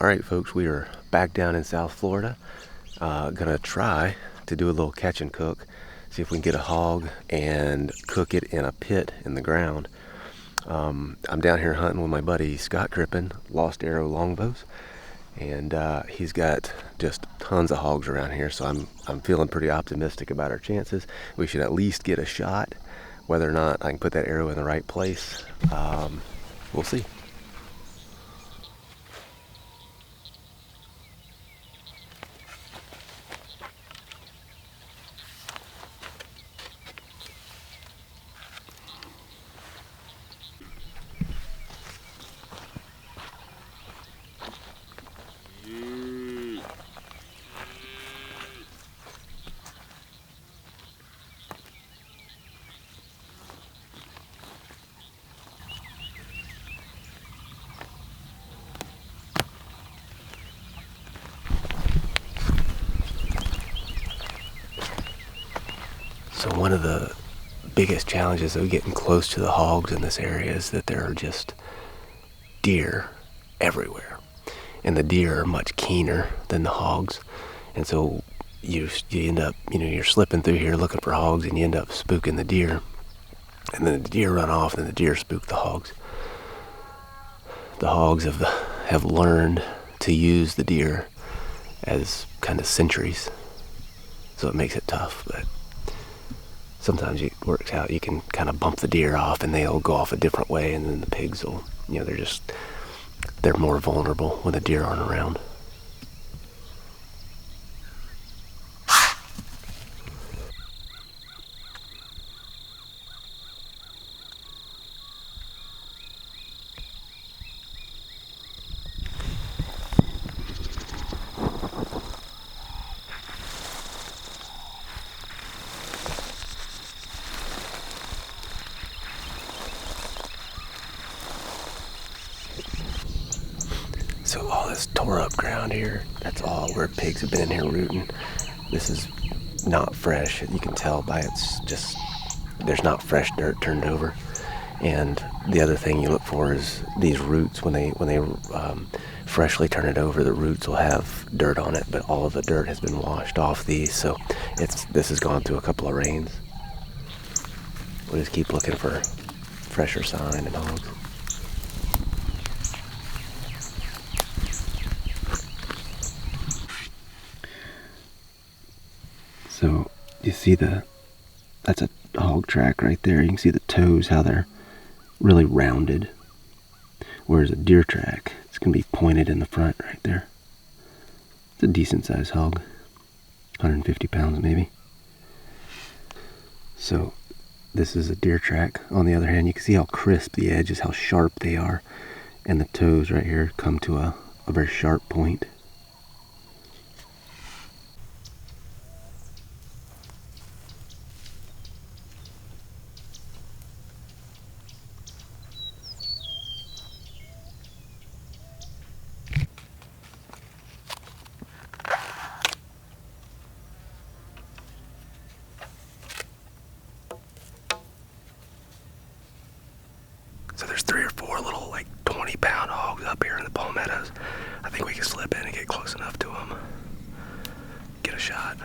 Alright folks, we are back down in South Florida. Gonna try to do a little catch and cook. See if we can get a hog and cook it in a pit in the ground. I'm down here hunting with my buddy Scott Crippen, Lost Arrow longbows. And he's got just tons of hogs around here, so I'm feeling pretty optimistic about our chances. We should at least get a shot. Whether or not I can put that arrow in the right place, we'll see. So one of the biggest challenges of getting close to the hogs in this area is that there are just deer everywhere. And the deer are much keener than the hogs. And so you end up, you're slipping through here looking for hogs, and you end up spooking the deer. And then the deer run off, and the deer spook the hogs. The hogs have learned to use the deer as kind of sentries. So it makes it tough, but sometimes it works out. You can kind of bump the deer off and they'll go off a different way, and then the pigs will, they're more vulnerable when the deer aren't around. So all this tore up ground here, that's all where pigs have been in here rooting. This is not fresh. You can tell by there's not fresh dirt turned over. And the other thing you look for is these roots. When they freshly turn it over, the roots will have dirt on it, but all of the dirt has been washed off these. So this has gone through a couple of rains. We'll just keep looking for fresher sign and hogs. So you see that's a hog track right there. You can see the toes, how they're really rounded. Whereas a deer track, it's going to be pointed in the front right there. It's a decent sized hog. 150 pounds maybe. So this is a deer track. On the other hand, you can see how crisp the edges, how sharp they are. And the toes right here come to a very sharp point. So there's 3 or 4 little 20-pound hogs up here in the palmettos. I think we can slip in and get close enough to them. Get a shot.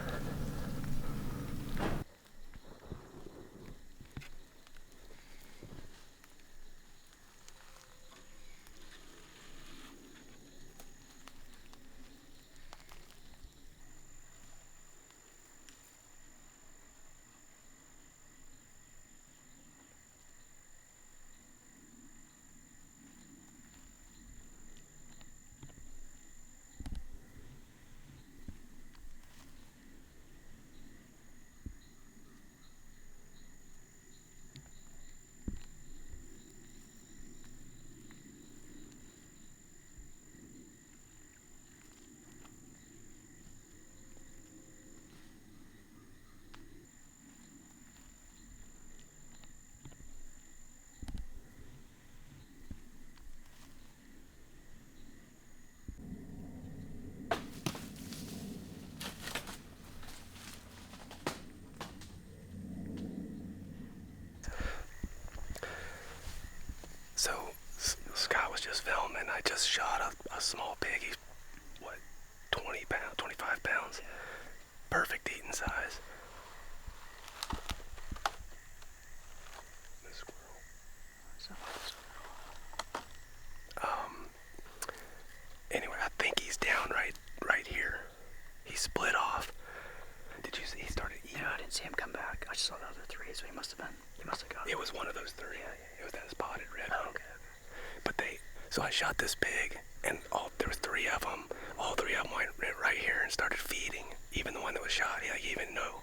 and there was 3 of them. All 3 of them went right here and started feeding. Even the one that was shot, he didn't even know.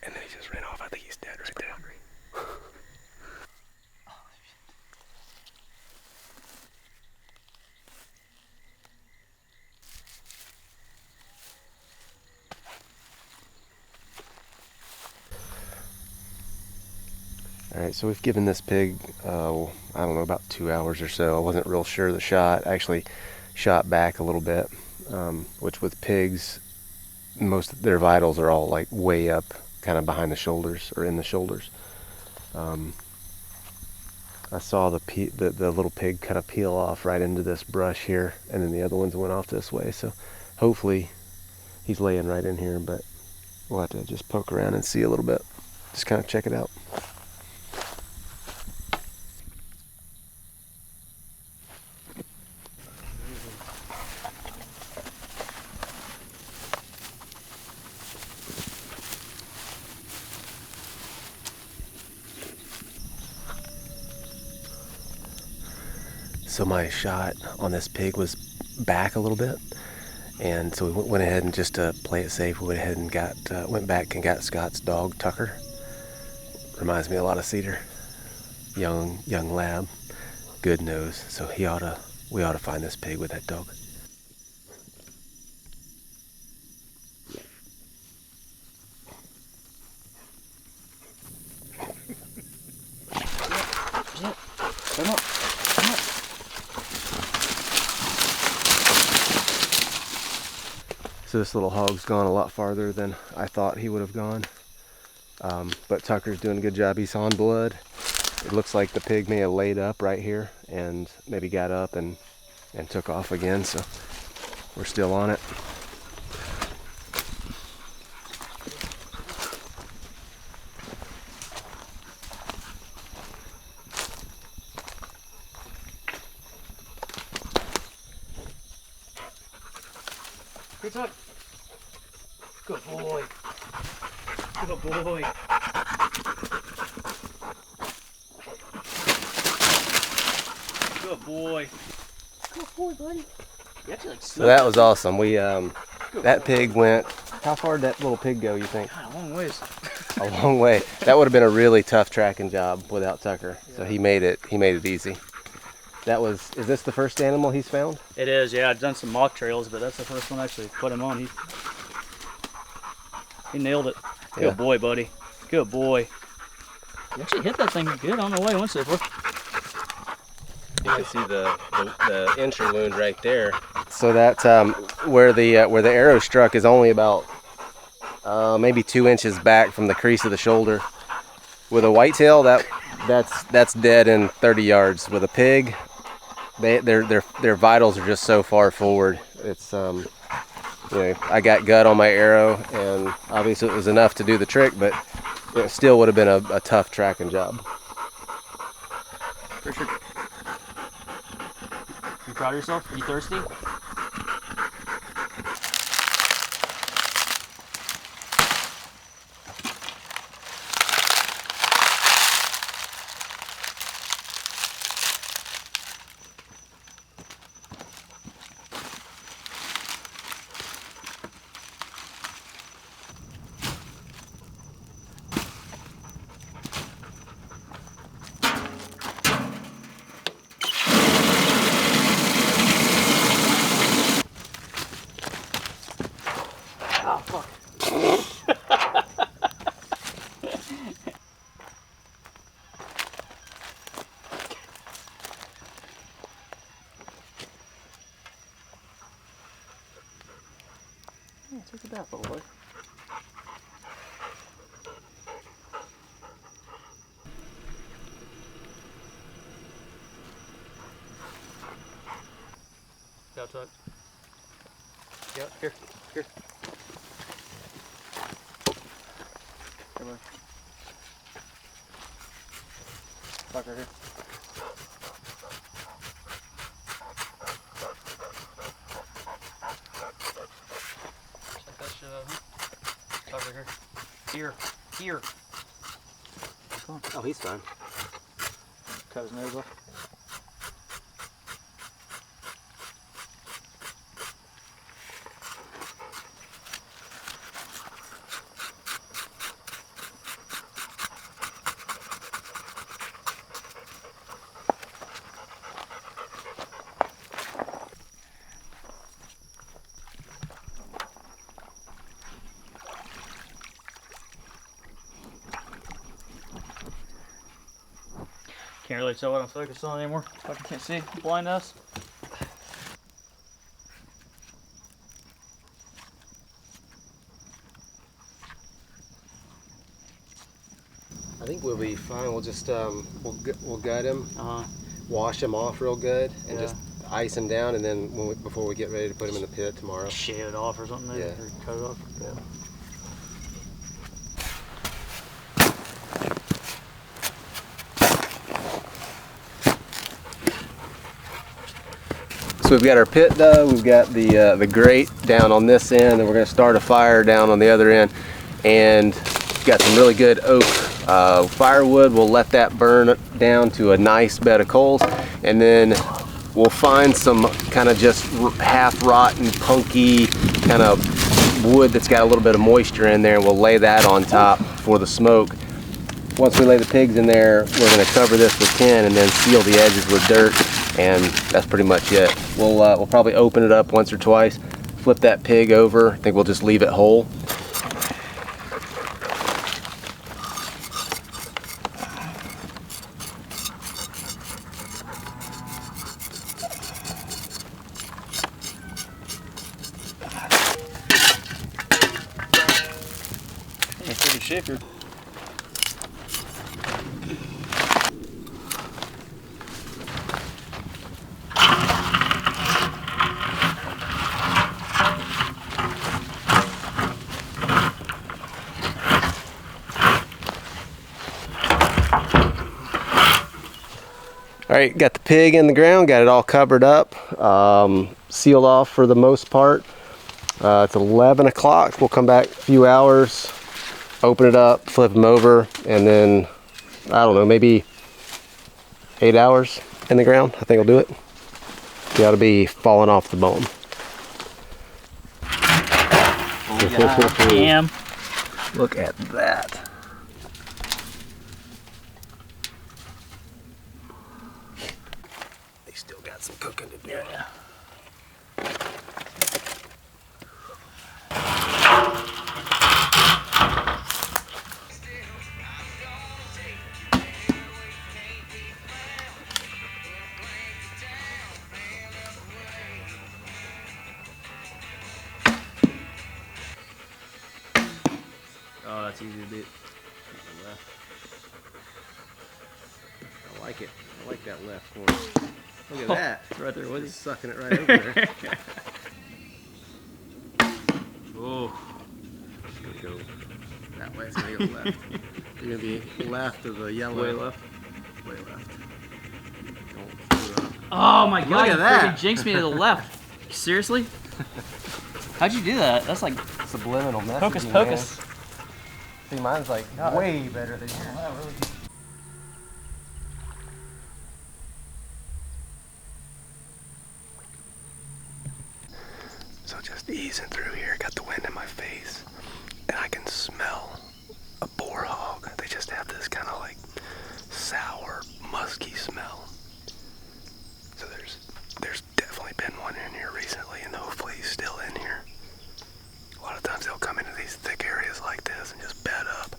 And then he just ran off. I think he's dead right there. All right, so we've given this pig, I don't know, about 2 hours or so. I wasn't real sure of the shot. I actually shot back a little bit, which with pigs, most of their vitals are all like way up, kind of behind the shoulders or in the shoulders. I saw the little pig kind of peel off right into this brush here, and then the other ones went off this way. So hopefully he's laying right in here, but we'll have to just poke around and see a little bit. Just kind of check it out. So my shot on this pig was back a little bit, and so we went ahead and just to play it safe, we went ahead and went back and got Scott's dog Tucker. Reminds me a lot of Cedar, young lab, good nose. So we ought to find this pig with that dog. Come up. So this little hog's gone a lot farther than I thought he would have gone. But Tucker's doing a good job. He's on blood. It looks like the pig may have laid up right here and maybe got up and took off again. So we're still on it. Good Tuck. Good boy. Good boy. Good boy. Good boy, buddy. So that was awesome. We that pig went. How far did that little pig go, you think? God, a long ways. A long way. That would have been a really tough tracking job without Tucker. Yeah. So he made it easy. Is this the first animal he's found? It is, yeah. I've done some mock trails, but that's the first one I actually put him on. He nailed it. Good boy, buddy. Good boy. You actually hit that thing good on the way once it. You can see the entry wound right there. So that's where the arrow struck is only about maybe 2 inches back from the crease of the shoulder. With a whitetail, that's dead in 30 yards. With a pig, their vitals are just so far forward. It's I got gut on my arrow, and obviously it was enough to do the trick, but it still would have been a tough tracking job. For sure. You proud of yourself? Are you thirsty? Oh, fuck. Yeah, take a bath, little boy. Go, Tuck. Yep, here. Come on. Tuck right here. Check that shit out, huh? Tuck right here. Here. Come on. Oh, he's fine. Cut his nose off. can't really tell what I'm focused on anymore. I can't see. Blind us. I think we'll be fine. We'll just we'll gut him, Uh-huh. wash him off real good, and Yeah. just ice him down, and then before we get ready to put him in the pit tomorrow. Shave it off or something, maybe? Yeah. Or cut it off. Yeah. So we've got our pit dug, we've got the grate down on this end, and we're going to start a fire down on the other end, and we've got some really good oak firewood. We'll let that burn down to a nice bed of coals, and then we'll find some kind of just half rotten, punky kind of wood that's got a little bit of moisture in there, and we'll lay that on top for the smoke. Once we lay the pigs in there, we're going to cover this with tin and then seal the edges with dirt, and that's pretty much it. We'll probably open it up once or twice, flip that pig over. I think we'll just leave it whole. It's pretty shaker. All right, got the pig in the ground, got it all covered up, sealed off for the most part. It's 11 o'clock. We'll come back a few hours, open it up, flip them over, and then, I don't know, maybe 8 hours in the ground. I think I'll do it. They ought to be falling off the bone. Damn. Look at that. They still got some cooking to do. Yeah. Oh, that's easy to beat. I like it. I like that left corner. Look at that. It's right there with you. Just sucking it right over there. Oh. It's gonna go that way. It's gonna go left. You're gonna be left of the yellow. Way left. Way left. Don't screw up. Oh my god, Look at you that. freaking jinxed me to the left. Seriously? How'd you do that? That's like Subliminal messaging. hocus pocus. Man. See, mine's like way better than yours. So just easing through here, got the wind in my face, and I can smell a boar hog. They just have this kind of like sour, musky smell. So there's definitely been one in here recently, and hopefully he's still in here. A lot of times they'll come into these thick areas like this and just bed up.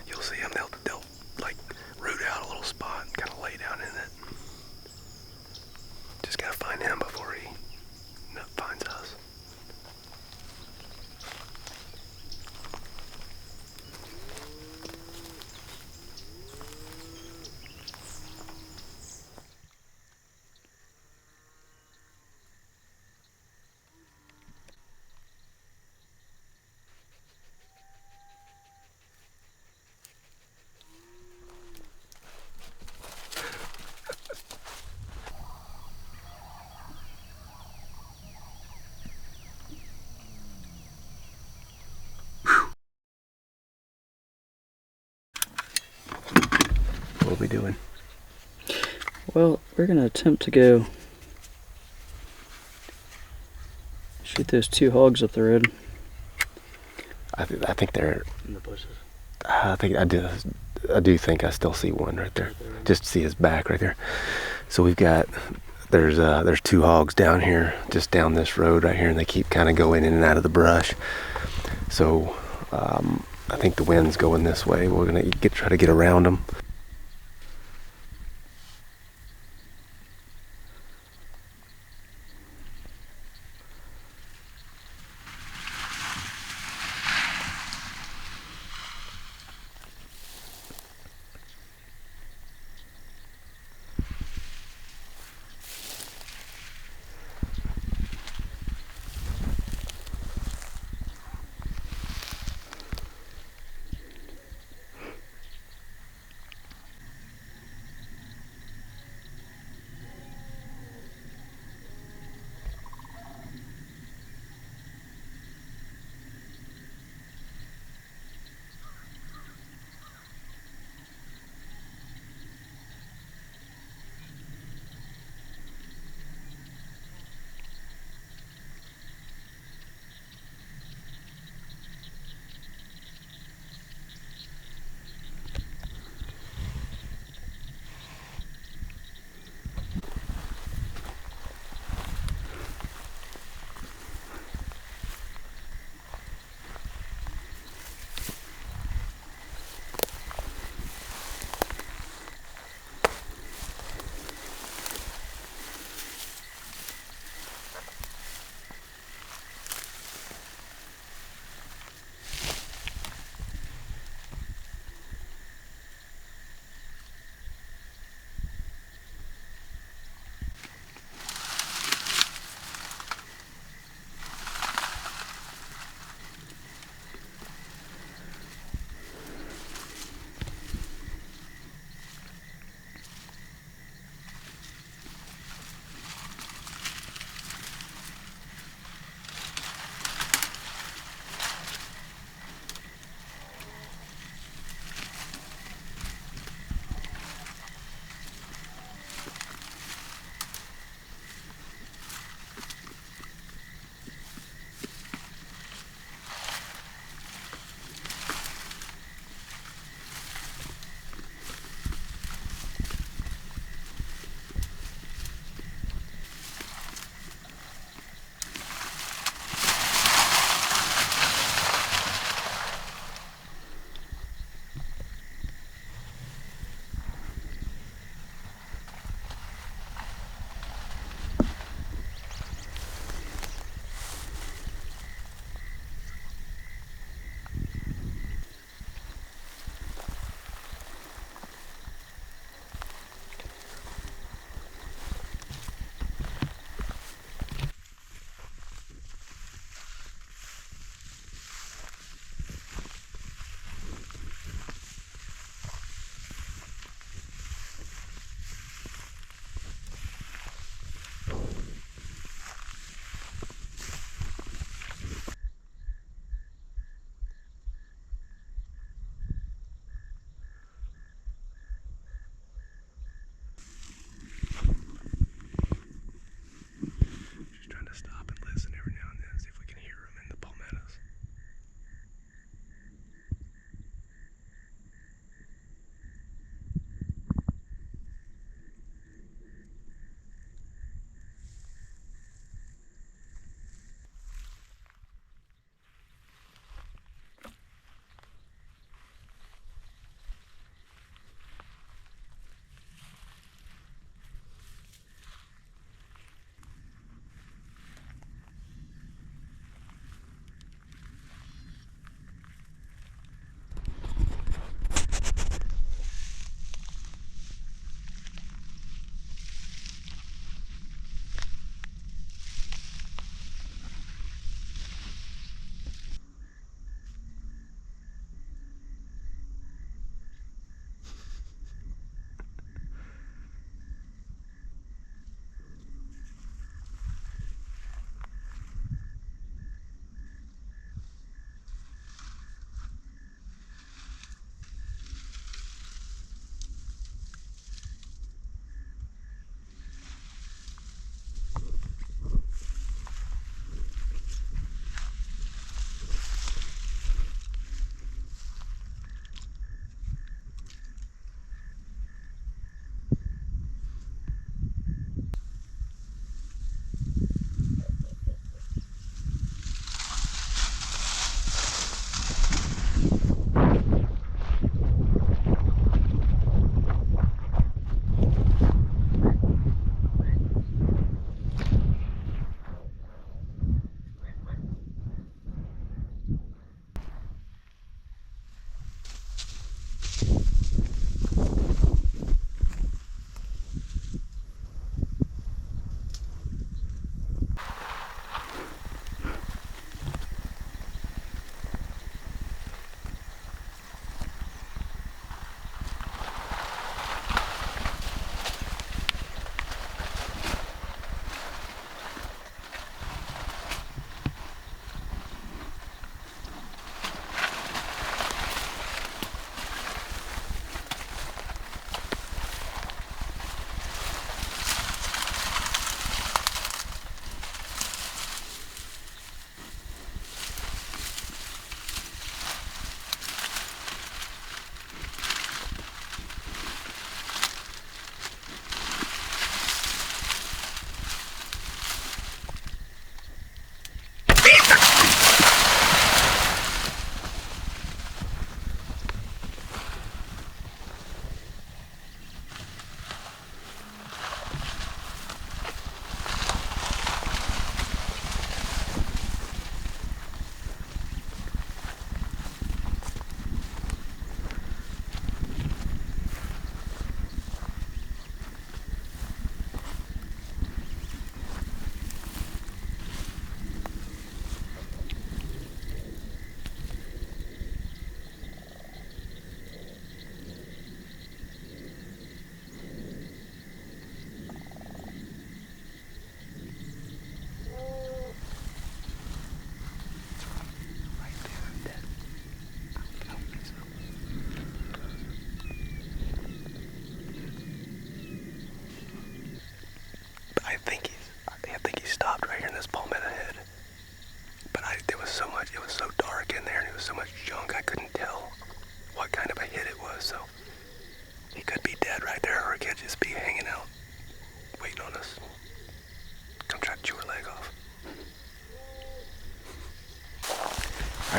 You'll see them, they'll like root out a little spot and kind of lay down in it. Just gotta find him before he finds us. What are we doing? Well, we're gonna attempt to go shoot those two hogs up the road. I think they're. In the bushes. I do think I still see one right there. Just see his back right there. So we've got there's two hogs down here, just down this road right here, and they keep kind of going in and out of the brush. So I think the wind's going this way. We're gonna try to get around them.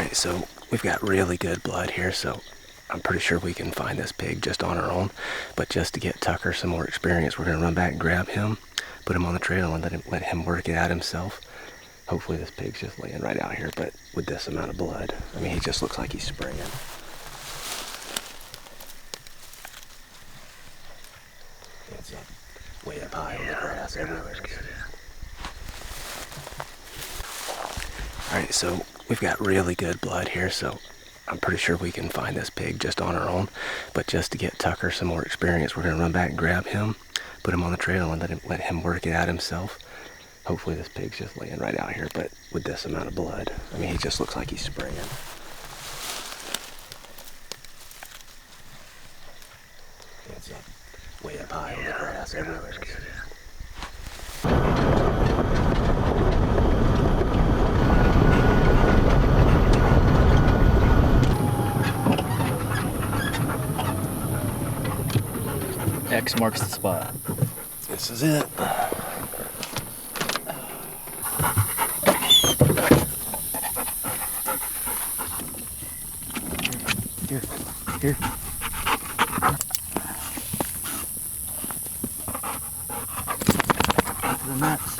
Alright, so we've got really good blood here, so I'm pretty sure we can find this pig just on our own. But just to get Tucker some more experience, we're going to run back and grab him, put him on the trail, and let him work it out himself. Hopefully this pig's just laying right out here, but with this amount of blood, I mean, he just looks like he's spraying. It's up, way up high in the grass everywhere. Alright, so we've got really good blood here, so I'm pretty sure we can find this pig just on our own. But just to get Tucker some more experience, we're going to run back and grab him, put him on the trail, and let him work it out himself. Hopefully this pig's just laying right out here, but with this amount of blood, I mean, he just looks like he's spraying. It's up, way up high in the grass everywhere. X marks the spot. This is it. Here. To the nuts.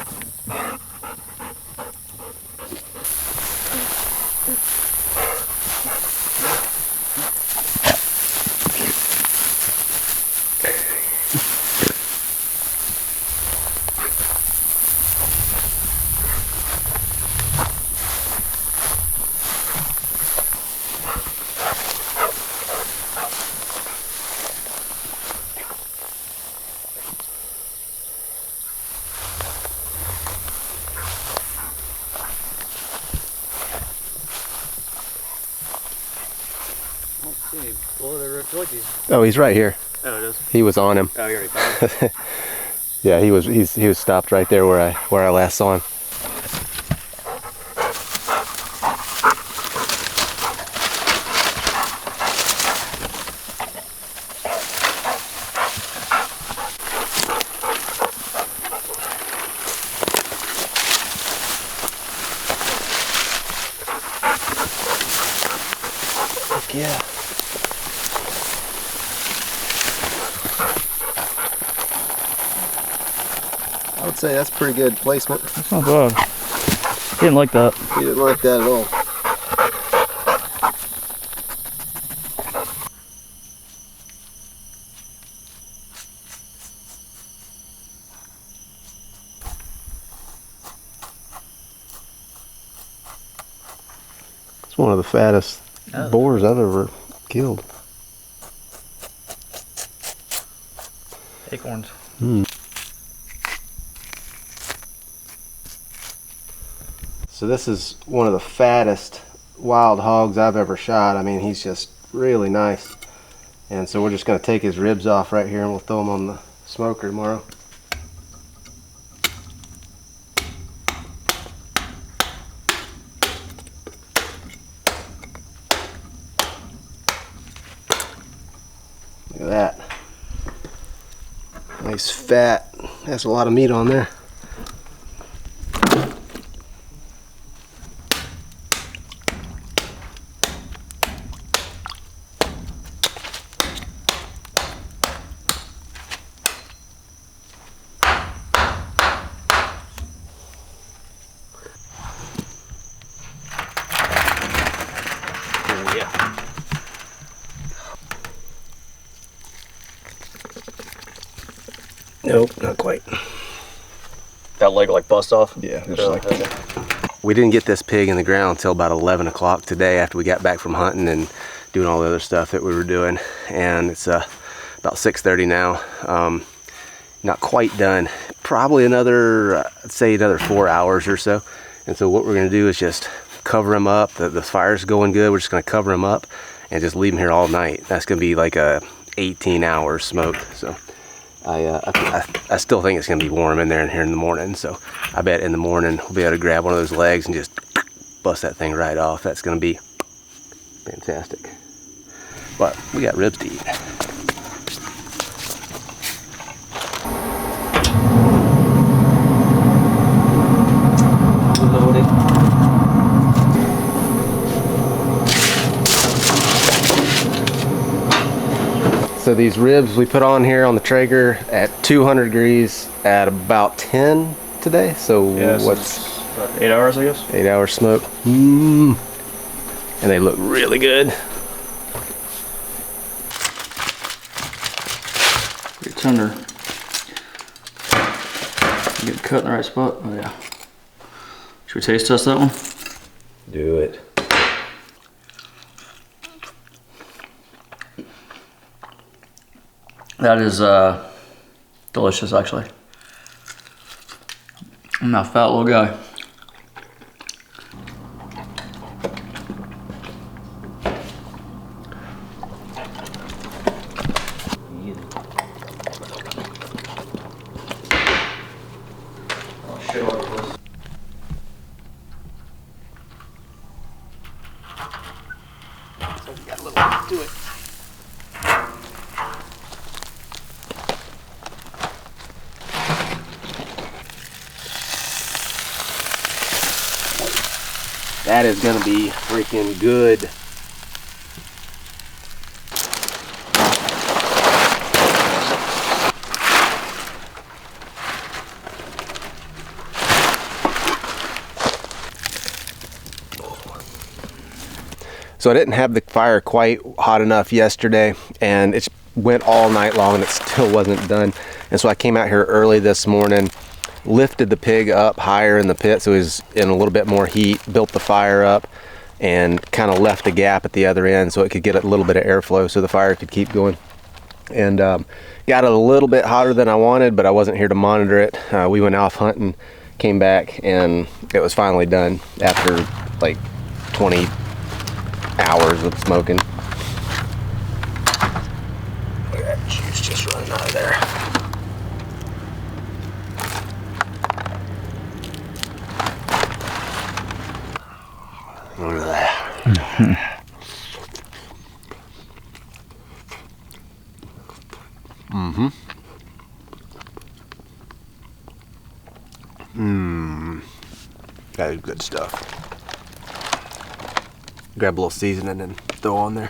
Oh, he's right here. Oh, it is. He was on him. Oh, you already found him. Yeah, he was stopped right there where I last saw him. Yeah. I would say that's pretty good placement. That's not bad. He didn't like that. He didn't like that at all. It's one of the fattest boars I've ever killed. Acorns. So this is one of the fattest wild hogs I've ever shot. I mean, he's just really nice. And so we're just going to take his ribs off right here and we'll throw them on the smoker tomorrow. Look at that. Nice fat. Has a lot of meat on there. Nope, not quite. That leg like bust off? Yeah, just like that. We didn't get this pig in the ground until about 11 o'clock today after we got back from hunting and doing all the other stuff that we were doing. And it's about 6:30 now. Not quite done. Probably another, I'd say another 4 hours or so. And so what we're gonna do is just cover him up. The fire's going good. We're just gonna cover him up and just leave him here all night. That's gonna be like a 18 hour smoke. So I still think it's gonna be warm in there and here in the morning. So I bet in the morning we'll be able to grab one of those legs and just bust that thing right off. That's gonna be fantastic. But we got ribs to eat. So these ribs we put on here on the Traeger at 200 degrees at about 10 today. So Yeah, what's about 8 hours, I guess. 8 hours smoke? And they look really good. Pretty tender. Get cut in the right spot. Oh yeah. Should we taste test that one? Do it. That is delicious, actually. I'm that fat little guy. Oh, shit, all over this. Got a little to it. That is gonna be freaking good. So I didn't have the fire quite hot enough yesterday, and it went all night long and it still wasn't done. And so I came out here early this morning, lifted the pig up higher in the pit so he was in a little bit more heat, built the fire up, and kind of left a gap at the other end so it could get a little bit of airflow so the fire could keep going. And got it a little bit hotter than I wanted, but I wasn't here to monitor it. We went off hunting, came back, and it was finally done after like 20 hours of smoking. Look at that juice just running out of there. Look at that. That is good stuff. Grab a little seasoning and throw on there.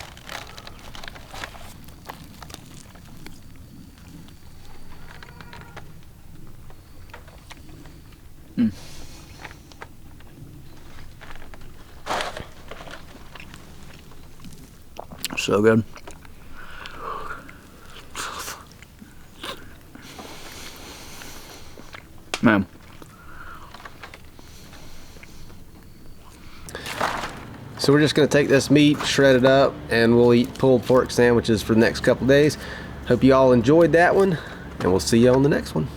So good. Man. So we're just gonna take this meat, shred it up, and we'll eat pulled pork sandwiches for the next couple days. Hope you all enjoyed that one, and we'll see you on the next one.